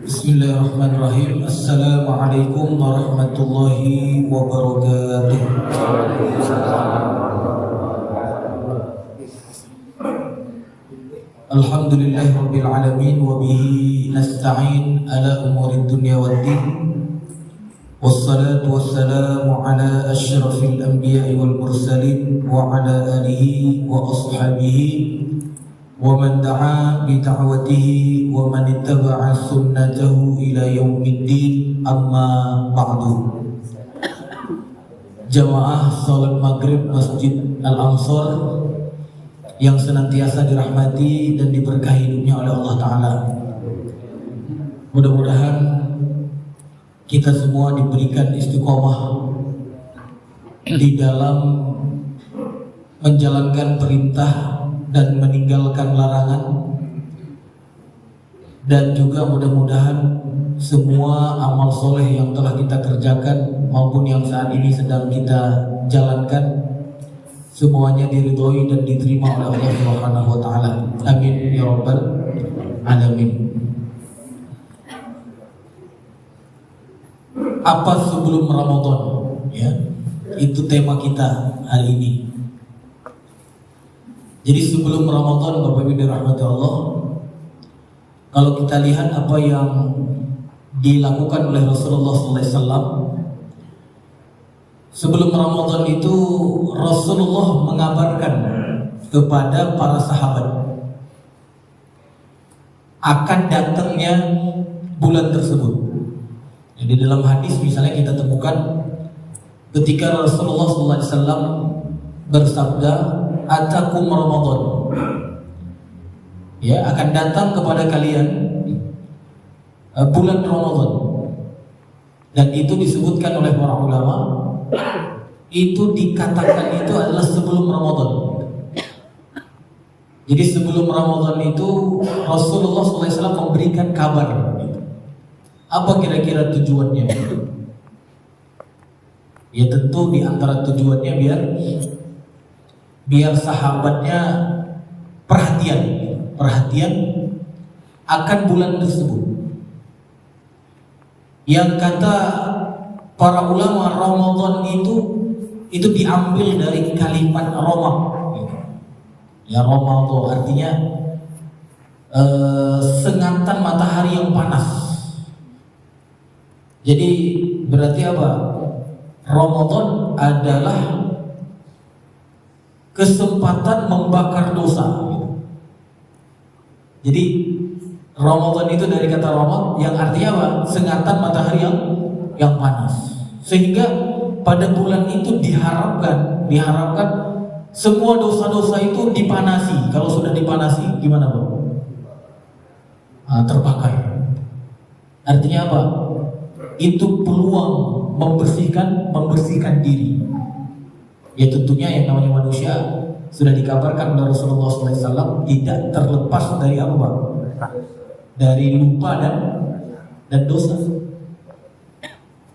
Bismillahirrahmanirrahim. Assalamualaikum warahmatullahi wabarakatuh. Alhamdulillahirabbil alamin wa bihi nasta'in ala umurid dunya waddin. Wassalatu wassalamu ala asyrafil anbiya'i wal mursalin wa ala alihi wa ashabihi wa man da'a bi da'watihi wa man ittaba'a sunnatahu ila yaumiddin, amma ba'du. Jamaah salat maghrib Masjid Al-Ansar yang senantiasa dirahmati dan diberkahi hidupnya oleh Allah Ta'ala, mudah-mudahan kita semua diberikan istiqomah di dalam menjalankan perintah dan meninggalkan larangan, dan juga mudah-mudahan semua amal soleh yang telah kita kerjakan maupun yang saat ini sedang kita jalankan semuanya diridhoi dan diterima oleh Allah Subhanahu wa taala. Amin ya rabbal alamin. Apa sebelum Ramadan, ya? Itu tema kita hari ini. Jadi sebelum Ramadan, Bapak Ibu dirahmati Allah, kalau kita lihat apa yang dilakukan oleh Rasulullah SAW sebelum Ramadan itu, Rasulullah mengabarkan kepada para sahabat akan datangnya bulan tersebut. Jadi dalam hadis misalnya kita temukan ketika Rasulullah SAW bersabda, "Atakum Ramadan," ya, akan datang kepada kalian bulan Ramadan. Dan itu disebutkan oleh para ulama, itu dikatakan itu adalah sebelum Ramadan. Jadi sebelum Ramadan itu Rasulullah SAW memberikan kabar. Apa kira-kira tujuannya? Ya tentu di antara tujuannya biar sahabatnya perhatian akan bulan tersebut. Yang kata para ulama, Ramadan itu diambil dari kalimat Roma. Ya, Roma itu artinya sengatan matahari yang panas. Jadi berarti apa? Ramadan adalah kesempatan membakar dosa. Jadi Ramadan itu dari kata Roma yang artinya apa? Sengatan matahari yang panas. Sehingga pada bulan itu diharapkan semua dosa-dosa itu dipanasi. Kalau sudah dipanasi gimana, Pak? Terpakai. Artinya apa? Itu peluang membersihkan diri. Ya tentunya yang namanya manusia sudah dikabarkan oleh Rasulullah SAW tidak terlepas dari apa, Pak? Dari lupa dan dosa.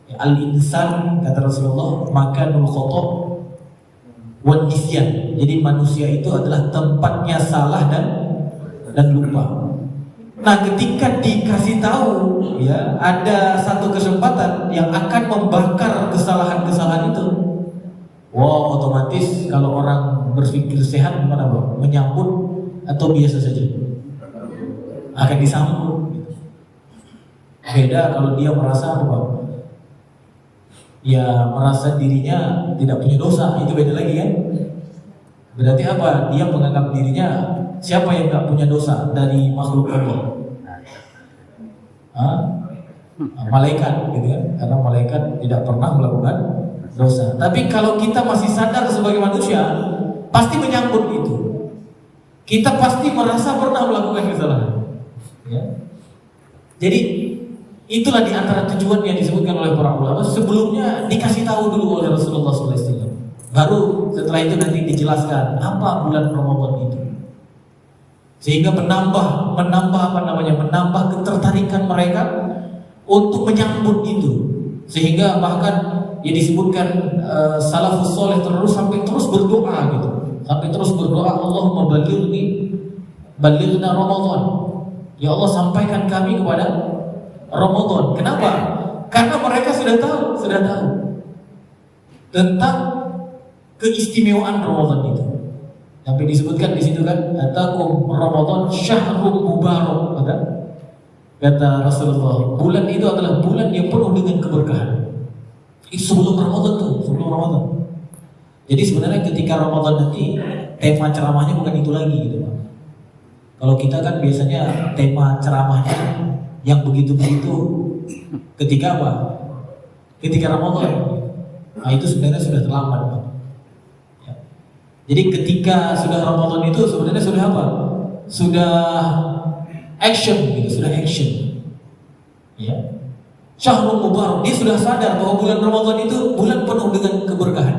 Ya, al-insan kata Rasulullah makanul khata' wan nisyan. Jadi manusia itu adalah tempatnya salah dan lupa. Nah, ketika dikasih tahu ya ada satu kesempatan yang akan membakar kesalahan-kesalahan itu, wow, otomatis kalau orang berpikir sehat gimana, Bang? Menyambut atau biasa saja? Akan disambut. Beda kalau dia merasa apa, Bang? Ya merasa dirinya tidak punya dosa, itu beda lagi kan? Berarti apa? Dia menganggap dirinya, siapa yang gak punya dosa dari makhluk Allah? Malaikat gitu kan? Karena malaikat tidak pernah melakukan dosa. Tapi kalau kita masih sadar sebagai manusia, pasti menyambut itu. Kita pasti merasa pernah melakukan kesalahan. Ya. Jadi itulah di antara tujuan yang disebutkan oleh para ulama. Sebelumnya dikasih tahu dulu oleh Rasulullah SAW. Baru setelah itu nanti dijelaskan apa bulan Ramadan itu. Sehingga menambah ketertarikan mereka untuk menyambut itu. Sehingga bahkan ya disebutkan salafus soleh terus berdoa gitu. Sampai terus berdoa, Allahumma balighna Ramadan. Ya Allah, sampaikan kami kepada Ramadan. Kenapa? Karena mereka sudah tahu tentang keistimewaan Ramadan itu. Sampai disebutkan di situ kan, atakum Ramadan syahrul mubarak, kata Rasulullah. Bulan itu adalah bulan yang penuh dengan keberkahan. Itu sebelum Ramadan. Jadi sebenarnya ketika Ramadan nanti tema ceramahnya bukan itu lagi gitu, Pak. Kalau kita kan biasanya tema ceramahnya yang begitu-begitu ketika apa? Ketika Ramadan. Nah itu sebenarnya sudah terlambat, Pak. Ya. Jadi ketika sudah Ramadan itu sebenarnya sudah apa? Sudah action gitu, sudah action. Ya. Syahrul Mubarak, dia sudah sadar bahwa bulan Ramadan itu bulan penuh dengan keberkahan.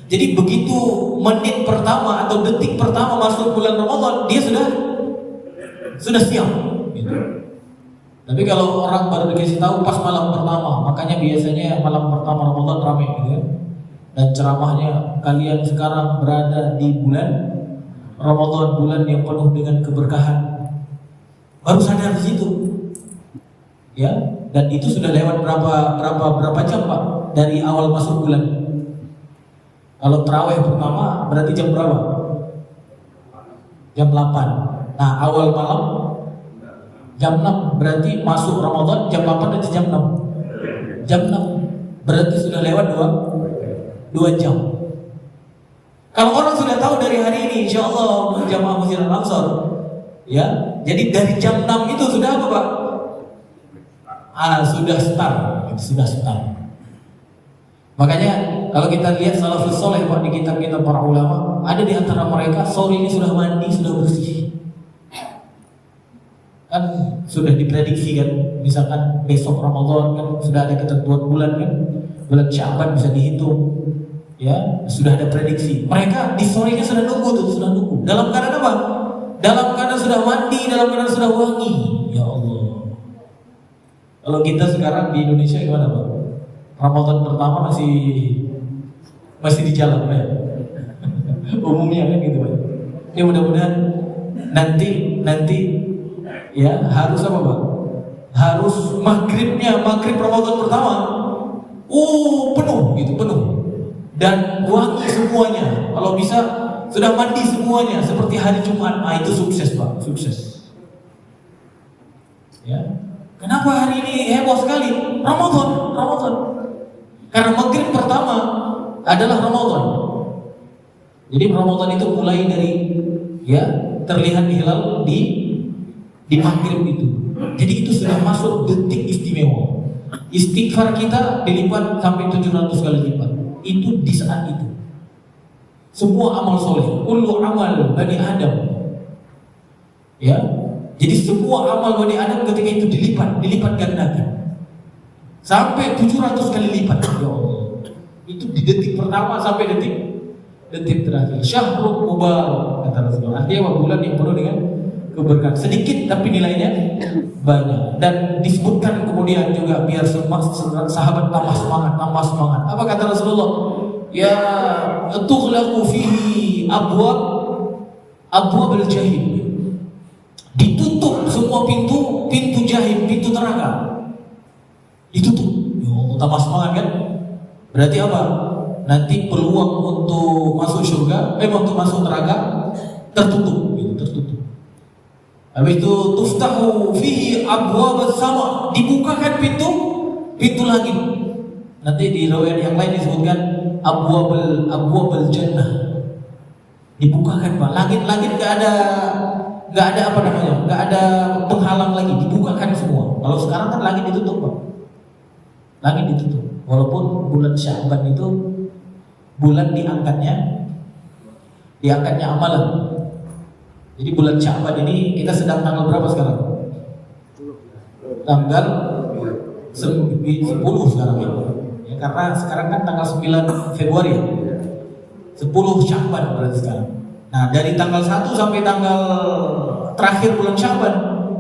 Jadi begitu menit pertama atau detik pertama masuk bulan Ramadan, dia sudah siap. Gitu. Tapi kalau orang baru dikasih tahu pas malam pertama, makanya biasanya malam pertama Ramadan ramai gitu kan. Dan ceramahnya, kalian sekarang berada di bulan Ramadan, bulan yang penuh dengan keberkahan. Baru sadar di situ. Ya, dan itu sudah lewat berapa jam, Pak, dari awal masuk bulan. Kalau tarawih pertama berarti jam berapa? Jam 8. Nah, awal malam jam 6, berarti masuk Ramadan jam 8 dan jam 6. Jam 6 berarti sudah lewat 2 jam. Kalau orang sudah tahu dari hari ini, insya Allah jamaah Masjid Al-Aqsa, ya, jadi dari jam 6 itu sudah apa, Pak? Sudah start. Makanya kalau kita lihat salafus soleh, Pak, di kitab-kitab para ulama, ada di antara mereka sore ini sudah mandi, sudah bersih. Kan sudah diprediksi kan, misalkan besok Ramadan kan sudah ada ketentuan bulan kan, bulan Sya'ban bisa dihitung. Ya, sudah ada prediksi. Mereka di sorenya sudah nunggu. Dalam keadaan apa? Dalam keadaan sudah mandi, dalam keadaan sudah wangi. Ya Allah. Kalau kita sekarang di Indonesia gimana, Pak? Ramadan pertama masih di jalan, Pak. Umumnya kan gitu, Pak. Ya mudah-mudahan nanti ya harus apa, Pak? Harus maghrib Ramadan pertama. Penuh. Dan wangi semuanya. Kalau bisa sudah mandi semuanya seperti hari Jumat. Itu sukses, Pak, sukses. Ya. Kenapa hari ini heboh sekali? Ramadan. Karena maghrib pertama adalah Ramadan. Jadi Ramadan itu mulai dari ya terlihat hilal di maghrib itu. Jadi itu sudah masuk detik istimewa. Istighfar kita dilipat sampai 700 kali lipat. Itu di saat itu. Semua amal soleh, kullu amal Bani Adam. Ya. Jadi semua amal Bani Adam ketika itu dilipat gandakan. Sampai 700 kali lipat. Ya Allah. Itu di detik pertama sampai detik terakhir. Syahrul Mubarak, kata Rasulullah. Artinya bulan yang penuh dengan keberkahan. Sedikit tapi nilainya banyak. Dan disebutkan kemudian juga biar sahabat tambah semangat. Apa kata Rasulullah? Ya tughlaqu fihi abwab al-jahim. Ditutup semua pintu jahim, pintu neraka. Ditutup. Ya, tambah semangat kan? Berarti apa? Nanti peluang untuk masuk surga, untuk masuk neraka tertutup. Habis itu tuftahu fihi abwab as-sama, dibukakan pintu langit. Nanti di riwayat yang lain disebutkan abwabul jannah. Dibukakan, Pak. Langit enggak ada apa namanya? Enggak ada penghalang lagi, dibukakan semua. Kalau sekarang kan langit ditutup, Pak. Langit ditutup. Walaupun bulan Sya'ban itu bulan diangkatnya amalan. Jadi bulan Sya'ban ini kita sedang tanggal berapa sekarang? tanggal 10 sekarang ya. Ya, karena sekarang kan tanggal 9 Februari ya. 10 Sya'ban berarti sekarang. Nah, dari tanggal 1 sampai tanggal terakhir bulan Sya'ban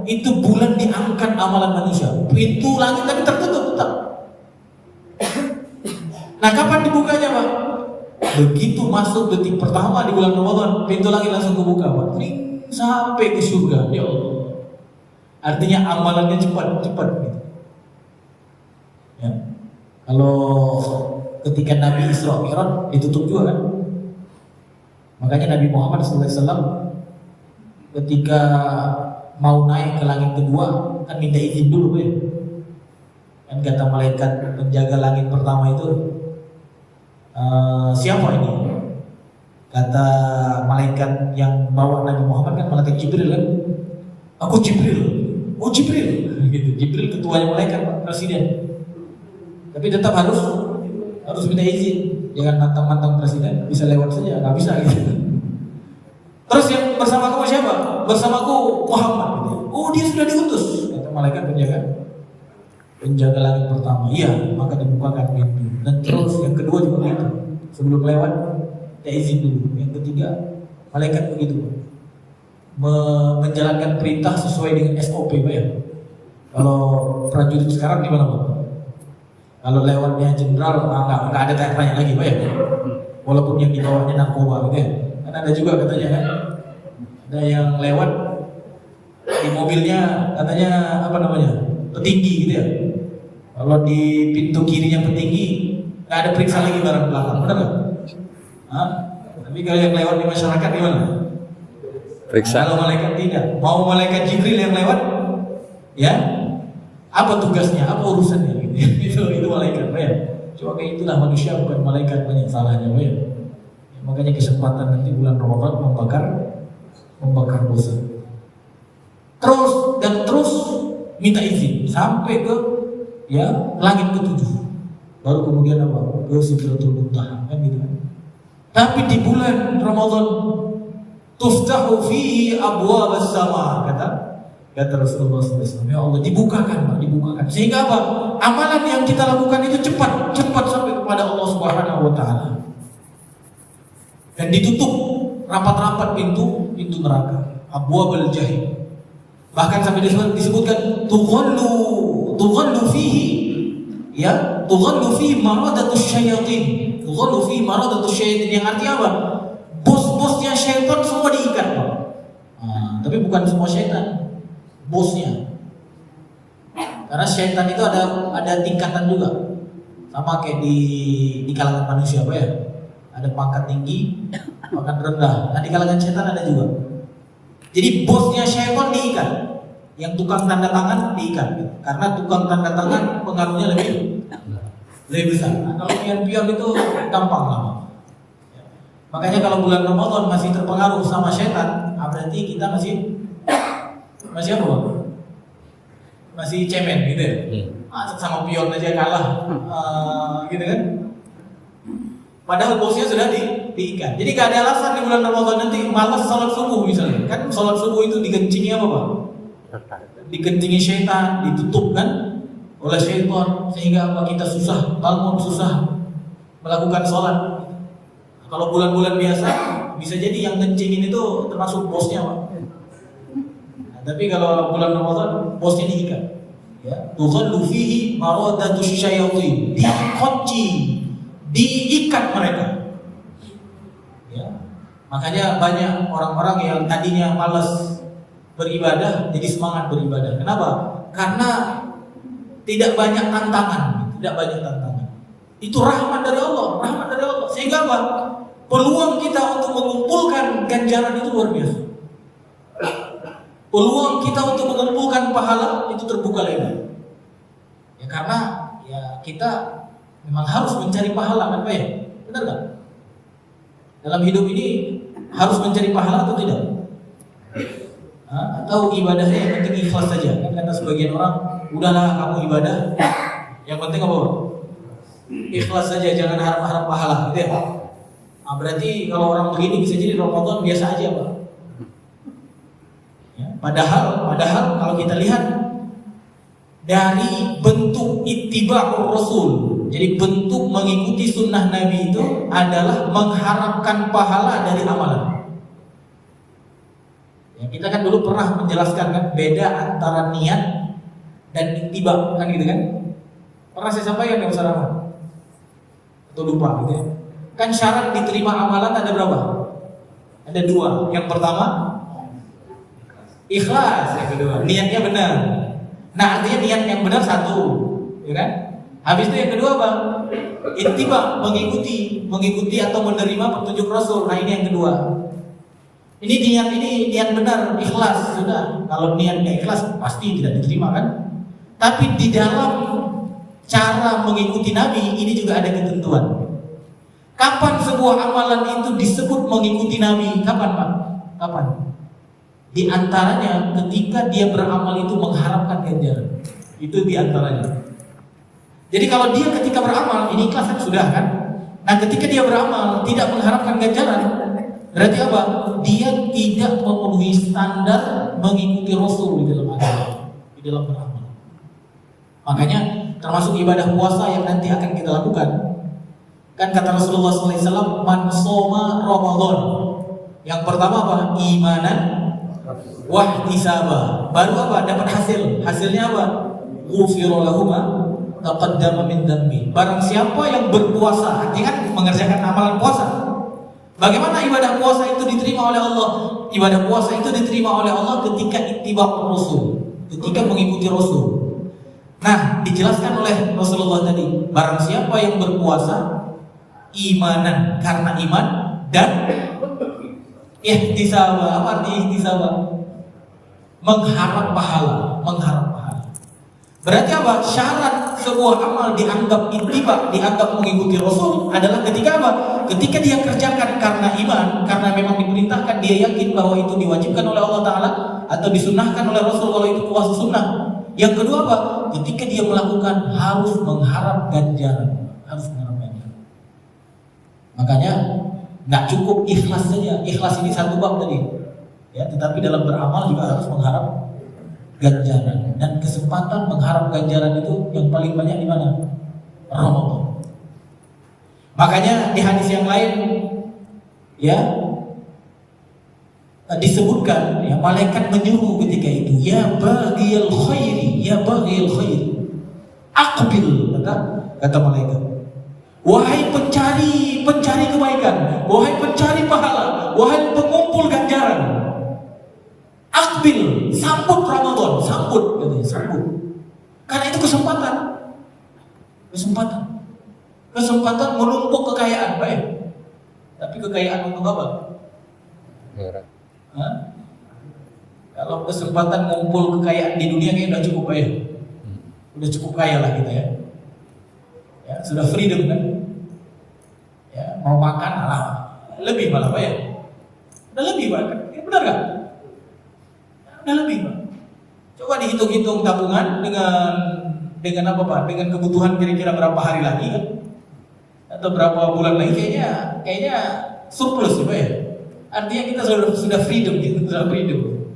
itu bulan diangkat amalan manusia. Pintu langit tapi tertutup tetap. Nah, kapan dibukanya, Pak? Begitu masuk detik pertama di bulan Ramadan, pintu langit langsung kebuka, Pak. Sampai ke surga, ya Allah. Artinya amalannya cepat gitu. Ya. Kalau ketika Nabi Isra Mi'raj ditutup juga kan. Makanya Nabi Muhammad SAW ketika mau naik ke langit kedua kan minta izin dulu ya. Kan kata malaikat penjaga langit pertama itu, siapa ini? Kata malaikat yang bawa Nabi Muhammad kan malaikat Jibril kan. Aku Jibril. Oh Jibril. Gitu. Jibril ketuanya malaikat, presiden. Tapi tetap harus minta izin. Jangan mantang-mantang presiden bisa lewat saja, nggak bisa gitu. Terus yang bersama kamu siapa? Bersamaku Muhammad. Gitu. Oh dia sudah diutus. Kata malaikat penjaga langit pertama. Iya, maka dibukakan pintu. Dan terus yang kedua juga begitu. Sebelum lewat, minta izin dulu. Yang ketiga, malaikat begitu. Menjalankan perintah sesuai dengan SOP, Pak ya. Kalau prajurit sekarang gimana, Pak? Kalau lewatnya jenderal, nggak ada tanya lagi, Pak ya. Walaupun yang dibawanya narkoba, gitu ya. Kan ada juga katanya kan, ada yang lewat di mobilnya katanya apa namanya, petinggi gitu ya. Kalau di pintu kirinya petinggi, nggak ada periksa lagi barang belakang, benar nggak? Tapi kalau yang lewat di masyarakat gimana? Periksa. Kalau malaikat tidak, mau malaikat Jibril yang lewat, ya apa tugasnya, apa urusannya? itu malaikat, ya. Cuma kayak itulah manusia, bukan malaikat, banyak salahnya, ya. Makanya kesempatan nanti bulan Ramadan membakar dosa. Terus minta izin sampai ke langit ke-7. Baru kemudian apa? Ke Sidratul Muntaha kan gitu kan. Tapi di bulan Ramadan tuftahu fihi abwabas sama, kata Rasulullah SAW. Ya Allah, dibukakan, Pak, dibukakan. Sehingga apa? Amalan yang kita lakukan itu cepat sampai kepada Allah Subhanahu wa taala. Dan ditutup rapat-rapat pintu neraka, abwabul jahim. Bahkan sampai disebutkan tughallu fihi maradatus syayatin. Tughallu fihi maradatus syayatin, yang artinya apa? Bos-bosnya syaitan semua diikat, Pak. Tapi bukan semua syaitan, bosnya. Karena syaitan itu ada tingkatan juga. Sama kayak di kalangan manusia, Pak ya. Ada pangkat tinggi, pangkat rendah. Nah di kalangan syaitan ada juga. Jadi bosnya syaitan diikat, yang tukang tanda tangan diikat, karena tukang tanda tangan pengaruhnya lebih besar. Nah, kalau pion itu gampang lah. Makanya kalau bulan Ramadan masih terpengaruh sama syaitan, berarti kita masih apa? Masih cemen gitu ya. Sama pion aja kalah, gitu kan? Padahal bosnya sudah diikat. Jadi gak ada alasan di bulan Ramadan nanti malas sholat subuh misalnya. Kan sholat subuh itu dikencingi apa, Pak? Dikencingi syaitan, ditutup kan oleh syaitan, sehingga apa, kita susah bangun, susah melakukan sholat. Kalau bulan-bulan biasa bisa jadi yang kencingin itu termasuk bosnya, Pak. Nah, tapi kalau bulan Ramadan bosnya diikat. Ya, tughallu fihi maradatus syayatin, dikunci, diikat mereka. Ya. Makanya banyak orang-orang yang tadinya malas beribadah jadi semangat beribadah. Kenapa? Karena tidak banyak tantangan. Itu rahmat dari Allah, Sehingga apa? Peluang kita untuk mengumpulkan ganjaran itu luar biasa. Peluang kita untuk mengumpulkan pahala itu terbuka lebar. Ya karena kita memang harus mencari pahala, kan Pak ya? Benar nggak? Dalam hidup ini harus mencari pahala atau tidak? Atau ibadahnya yang penting ikhlas saja? Kan kata sebagian orang, udahlah kamu ibadah, yang penting apa? Ikhlas saja, jangan harap-harap pahala, gitu ya? Berarti kalau orang begini bisa jadi Ramadan biasa aja, Pak. Ya, padahal kalau kita lihat dari bentuk ittiba'ur rasul. Jadi bentuk mengikuti sunnah Nabi itu adalah mengharapkan pahala dari amalan. Ya, kita kan dulu pernah menjelaskan kan beda antara niat dan ittiba kan gitu kan? Pernah saya sampaikan ya Ustaz Rahman? Atau lupa gitu ya? Kan syarat diterima amalan ada berapa? Ada 2. Yang pertama ikhlas, yang kedua niatnya benar. Nah artinya niat yang benar 1, ya kan? Habis itu yang kedua apa? Ittiba, mengikuti atau menerima petunjuk Rasul. Nah ini yang kedua. Ini niat benar, ikhlas sudah. Kalau niatnya ikhlas pasti tidak diterima kan? Tapi di dalam cara mengikuti Nabi ini juga ada ketentuan. Kapan sebuah amalan itu disebut mengikuti Nabi? Kapan Pak? Kapan? Di antaranya ketika dia beramal itu mengharapkan ganjaran. Itu di antaranya. Jadi kalau dia ketika beramal ini ikhlas kan sudah kan? Nah ketika dia beramal tidak mengharapkan ganjaran, berarti apa? Dia tidak memenuhi standar mengikuti Rasul di dalam agama, di dalam beramal. Makanya termasuk ibadah puasa yang nanti akan kita lakukan. Kan kata Rasulullah SAW, man shoma Ramadan. Yang pertama apa? Imanan wahtisaba. Baru apa? Dapat hasil. Hasilnya apa? Ghufira lahu ma taqaddama min dhanbi. Barang siapa yang berpuasa, artinya kan mengerjakan amalan puasa. Bagaimana ibadah puasa itu diterima oleh Allah? Ibadah puasa itu diterima oleh Allah ketika ittiba' Rasul, ketika mengikuti Rasul. Nah, dijelaskan oleh Rasulullah tadi, barang siapa yang berpuasa imanan karena iman dan ihtisaba. Apa arti ihtisaba? Mengharap pahala, Berarti apa? Syarat sebuah amal dianggap ittiba, dianggap mengikuti Rasul adalah ketika apa? Ketika dia kerjakan karena iman, karena memang diperintahkan, dia yakin bahwa itu diwajibkan oleh Allah Ta'ala atau disunnahkan oleh Rasul kalau itu puasa sunnah. Yang kedua apa? Ketika dia melakukan harus mengharap ganjaran, Makanya nggak cukup ikhlas saja. Ikhlas ini satu bab tadi, ya. Tetapi dalam beramal juga harus mengharap ganjaran, dan kesempatan mengharap ganjaran itu yang paling banyak di mana? Ramadan. Makanya di hadis yang lain ya disebutkan ya malaikat menyuruh ketika itu, ya baghiyal khairi, aqbil, kata malaikat. Wahai pencari kebaikan, wahai pencari pahala, wahai pengumpul ganjaran, akbil, sambut Ramadan, sambut. Karena itu kesempatan menumpuk kekayaan, baik. Tapi kekayaan untuk apa? Kalau kesempatan mengumpul kekayaan di dunia kayaknya udah cukup kaya, udah cukup kaya lah kita ya. Ya sudah freedom kan? Ya mau makan lebih malah ya. Udah lebih bahkan, ya, benar kan? Udah lebih Pak. Coba dihitung-hitung tabungan dengan apa Pak? Dengan kebutuhan kira-kira berapa hari lagi kan? Atau berapa bulan lagi kayaknya surplus Pak ya. Artinya kita sudah freedom gitu, sudah freedom.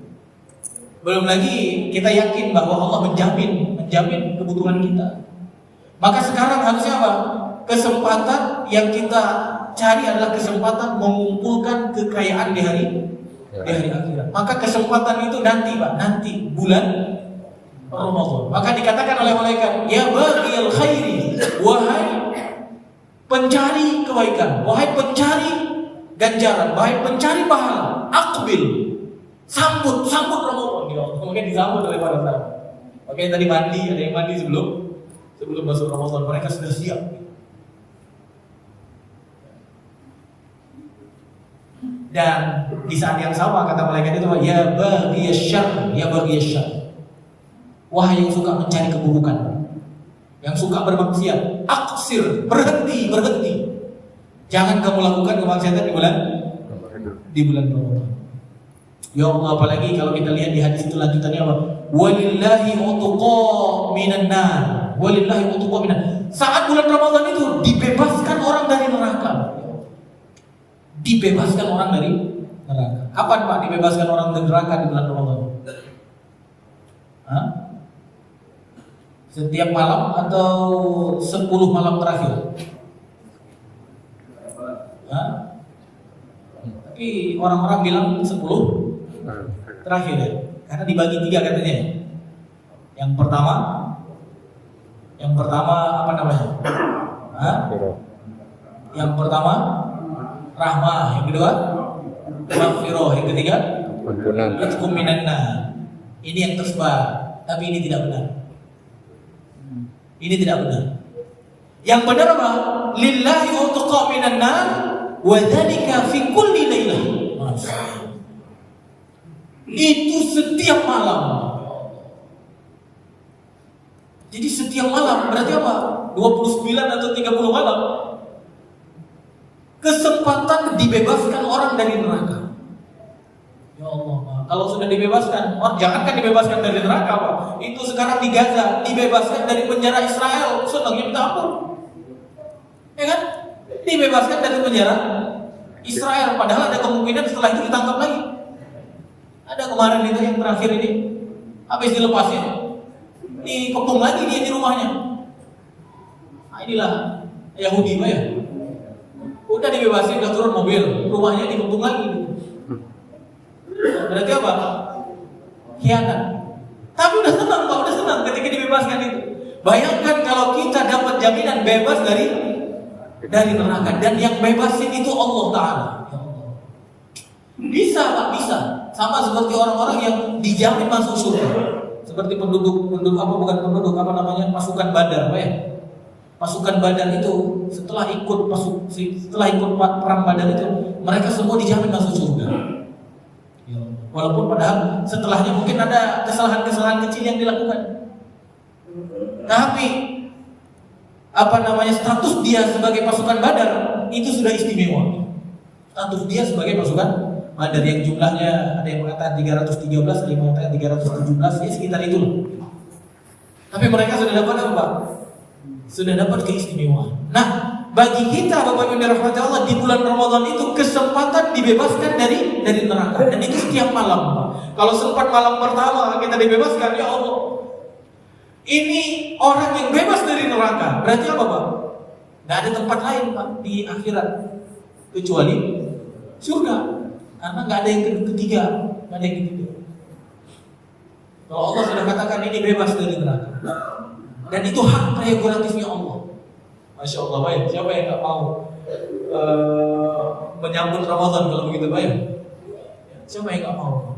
Belum lagi kita yakin bahwa Allah menjamin kebutuhan kita. Maka sekarang harusnya apa? Kesempatan yang kita cari adalah kesempatan mengumpulkan kekayaan di hari akhirat. Maka kesempatan itu nanti Pak, nanti bulan Ramadan. Maka dikatakan oleh malaikat, ya baghiyal khairi, wahai pencari kebaikan, wahai pencari ganjaran, wahai pencari pahala, aqbil, sambut Ramadan. Kemudian disambut oleh para sahabat. Oke, tadi mandi, ada yang mandi sebelum masuk Ramadan, mereka sudah siap. Dan di saat yang sama kata malaikat itu, ya baghiyasy-syarr, wahai yang suka mencari keburukan, yang suka bermaksiat, aqsir, berhenti. Jangan kamu lakukan kemaksiatan di bulan Ramadan. Ya Allah, apalagi kalau kita lihat di hadis itu lanjutannya apa? Walillahi utqa minan nar. Saat bulan Ramadan itu dibebaskan orang dari neraka. Kapan Pak dibebaskan orang dari neraka di bulan Ramadan? Setiap malam atau 10 malam terakhir? Hah? Tapi orang-orang bilang 10 terakhir ya, karena dibagi 3 katanya. Yang pertama apa namanya? Hah? Yang pertama rahmah, yang kedua maghfirah, yang ketiga itqum minan nar. Ini yang tersebar, tapi ini tidak benar. Ini tidak benar. Yang benar apa? Lillahi utqa minan nar wa dzalika fi kulli lailah. Itu setiap malam. Jadi setiap malam berarti apa? 29 atau 30 malam. Kesempatan dibebaskan orang dari neraka. Ya Allah, kalau sudah dibebaskan, jangankan dibebaskan dari neraka, Pak. Itu sekarang di Gaza dibebaskan dari penjara Israel, senangnya minta ampun. Ya kan? Dibebaskan dari penjara Israel, padahal ada kemungkinan setelah itu ditangkap lagi. Ada kemarin itu yang terakhir ini, habis dilepasin, dikepung lagi dia di rumahnya. Nah, inilah Yahudi, Pak ya. Udah dibebasin, udah turun mobil, rumahnya dikepung lagi. Berarti apa? Khianat. Tapi udah senang, Pak, udah senang ketika dibebaskan itu. Bayangkan kalau kita dapat jaminan bebas dari neraka, dan yang bebasin itu Allah Ta'ala. Bisa, Pak, bisa. Sama seperti orang-orang yang dijamin masuk surga. Seperti penduduk pasukan Badar, Pak ya. Pasukan Badar itu setelah ikut perang Badar itu, mereka semua dijamin masuk surga. Walaupun padahal setelahnya mungkin ada kesalahan-kesalahan kecil yang dilakukan. Tapi status dia sebagai pasukan Badar itu sudah istimewa. Status dia sebagai pasukan Badar yang jumlahnya ada yang mengatakan 313, ada yang mengatakan 317, ya sekitar itu. Tapi mereka sudah dapat apa? Sudah dapat keistimewaan. Nah, bagi kita Bapak Ibu dirahmati Allah, di bulan Ramadan itu kesempatan dibebaskan dari neraka, dan itu setiap malam, Pak. Kalau sempat malam pertama kita dibebaskan, ya Allah, ini orang yang bebas dari neraka. Berarti apa, Pak? Gak ada tempat lain, Pak, di akhirat kecuali surga. Karena gak ada yang ketiga, gak ada yang ketiga. Kalau Allah sudah katakan ini bebas dari neraka, dan itu hak prerogatifnya Allah. Masya Allah, baik. Siapa yang gak mau menyambut Ramadan kalau begitu, baik? Siapa yang gak mau?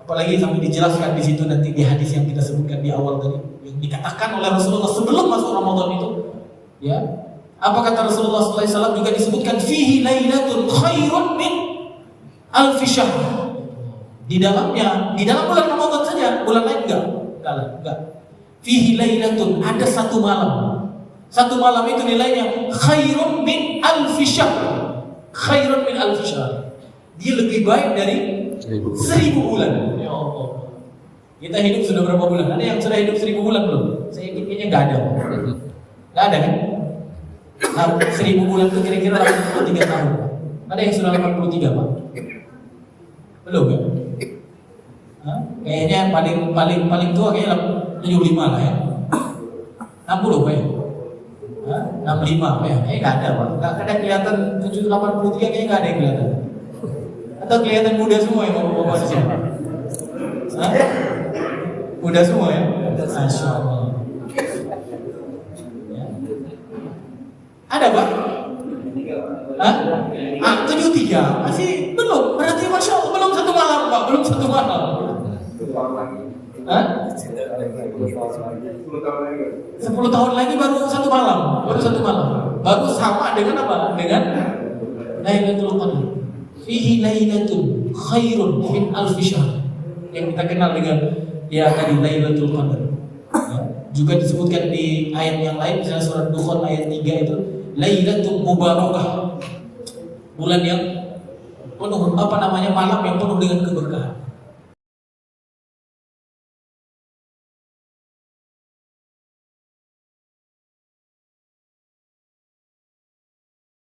Apalagi sampai dijelaskan di situ nanti di hadis yang kita sebutkan di awal tadi, yang dikatakan oleh Rasulullah sebelum masuk Ramadan itu, ya. Apa kata Rasulullah SAW juga disebutkan fihi lailatun khairun min alfi syahr. Di dalam bulan Ramadan saja, bulan lain enggak. Fihi lailatun, ada satu malam. Satu malam itu nilainya khairun min alfi syahr. Khairun min alfi syahr. Dia lebih baik dari 1000 bulan. Ya Allah. Kita hidup sudah berapa bulan? Ada yang sudah hidup 1000 bulan belum? Saya kayaknya enggak ada. Enggak ada kan? Nah, 1000 bulan itu kira-kira 83 tahun. Ada yang sudah 83, Pak? Belum kan? Kayaknya paling tua kayaknya 75 lah ya. 60 Pak ya? 65 Pak ya? Kayaknya nggak ada, Pak. Nggak ada kelihatan 83, kayaknya nggak ada yang kelihatan. Atau kelihatan muda semua yang bapak-bapak di sini? Muda semua ya? Masya Allah. Ya. Ada, Pak? 73 masih belum. Berarti Masya Allah belum satu malam, Pak. Belum satu malam. 10 tahun lagi baru satu malam. Baru sama dengan apa? Dengan Lailatul Qadar. Fihi lailatun khairun min alfi syahr. Yang kita kenal dengan tadi Lailatul Qadar. Ya. Juga disebutkan di ayat yang lain, misalnya surat Dukhan ayat 3 itu, Lailatul Mubarakah. Bulan yang penuh malam yang penuh dengan keberkahan.